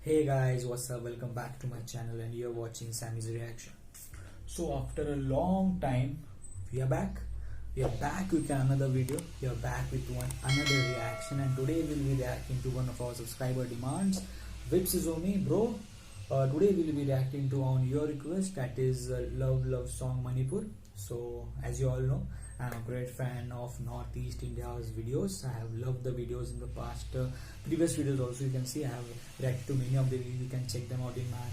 Hey guys, what's up? Welcome back to my channel and you're watching Sammy's reaction. So after a long time, we are back. We are back with another video. We are back with another reaction, and today we'll be reacting to one of our subscriber demands, which is me, bro. Today we'll be reacting to on your request, that is love song Manipur. So as you all know, I'm a great fan of Northeast India's videos. I have loved the videos in the past, previous videos also. You can see I have reacted to many of the videos. You can check them out in my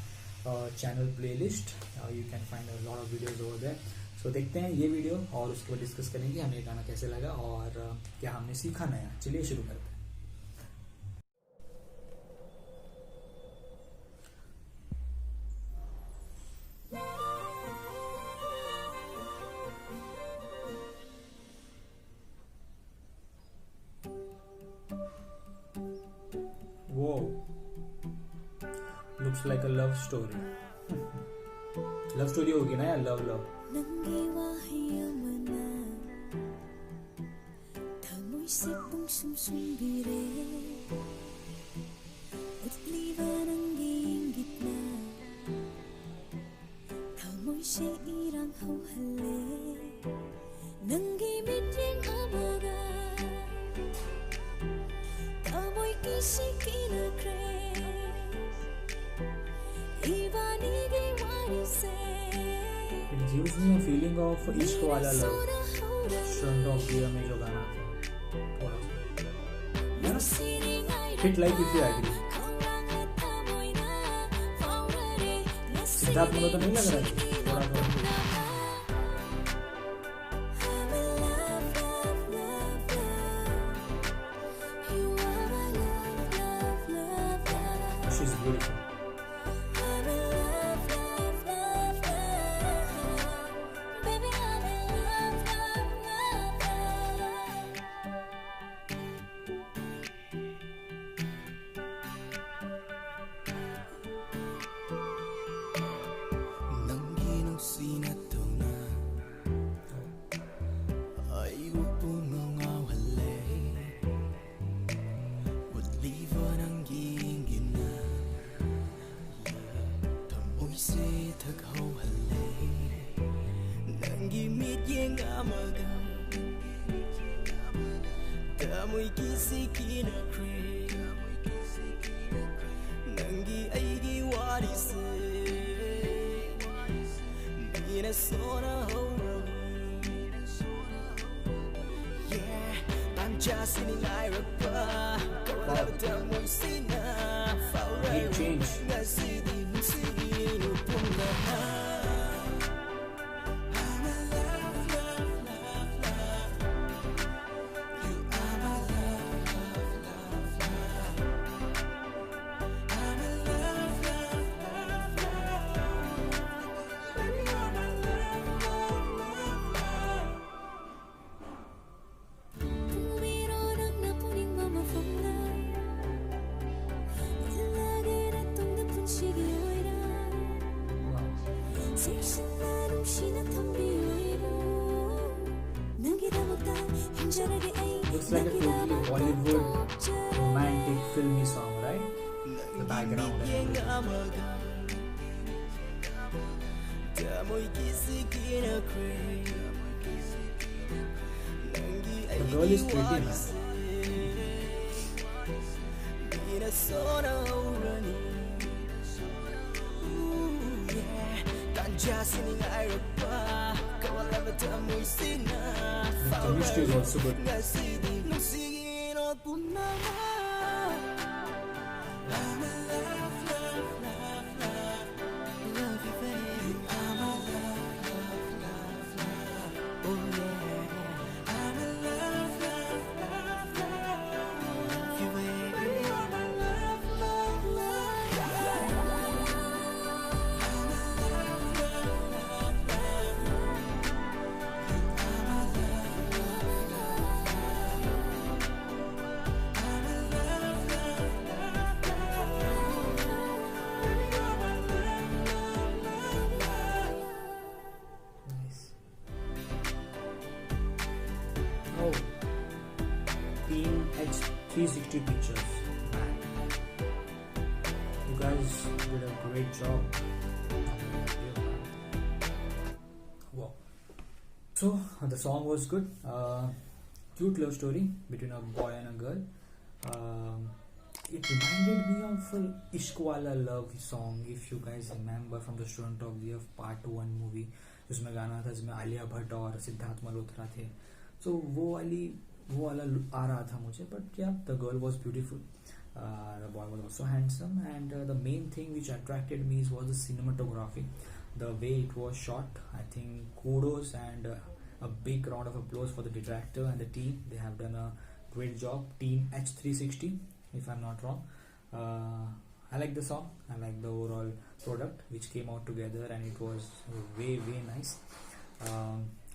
channel playlist. You can find a lot of videos over there. So देखते हैं ये video और उसके बाद discuss करेंगे हमें ये गाना कैसे लगा और क्या हमने सीखा नया. चलिए शुरू करते हैं. Whoa, looks like a love story. Love story होगी ना यार, love. It gives me a feeling of इश्क वाला love. Front of the में जो गाना थोड़ा hit like if you agree. Siddharth मुझे तो नहीं लग रहा है थोड़ा. She's beautiful. Big change. Looks like a totally Bollywood romantic filmy song, right? The background and the girl is pretty, man. The chemistry is also good. Oh, Team H 360 pictures. You guys did a great job. Wow. So the song was good. Cute love story between a boy and a girl. It reminded me of Ishq Wala Love song, if you guys remember, from the Student of the Year Part 1 movie, जिसमें गाना था जिसमें आलिया भट्ट और सिद्धार्थ मल्होत्रा थे. So वो वाला आ रहा था मुझे. But yeah, the girl was beautiful, the boy was also handsome, and the main thing which attracted me was the cinematography, the way it was shot. I think kudos and a big round of applause for the director and the team. They have done a great job. Team H360, if I'm not wrong. I like the song. I like the overall product which came out together, and it was way nice.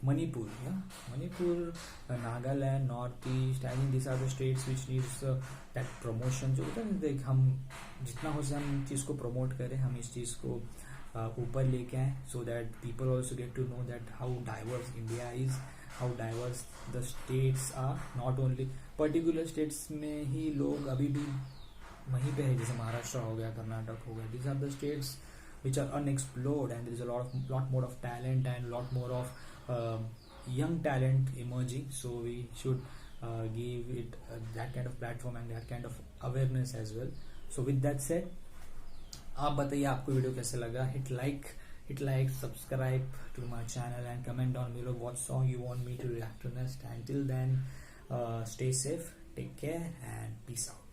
Manipur, Nagaland, Northeast, I think these are the states which needs that promotion. जो होता है देख, हम जितना हो सके हम चीज़ को promote करें, हम इस चीज़ को ऊपर लेके आए, so that people also get to know that how diverse India is, how diverse the states are. Not only particular states में ही लोग अभी भी वहीं पे है, जैसे महाराष्ट्र हो गया, कर्नाटक हो गया. These are the states which are unexplored, and there is a lot more of talent and lot more of young talent emerging. So we should give it that kind of platform and that kind of awareness as well. So with that said, आप बताइए आपको video कैसे लगा. hit like, subscribe to my channel, and comment down below what song you want me to react to next. Until then, stay safe, take care, and peace out.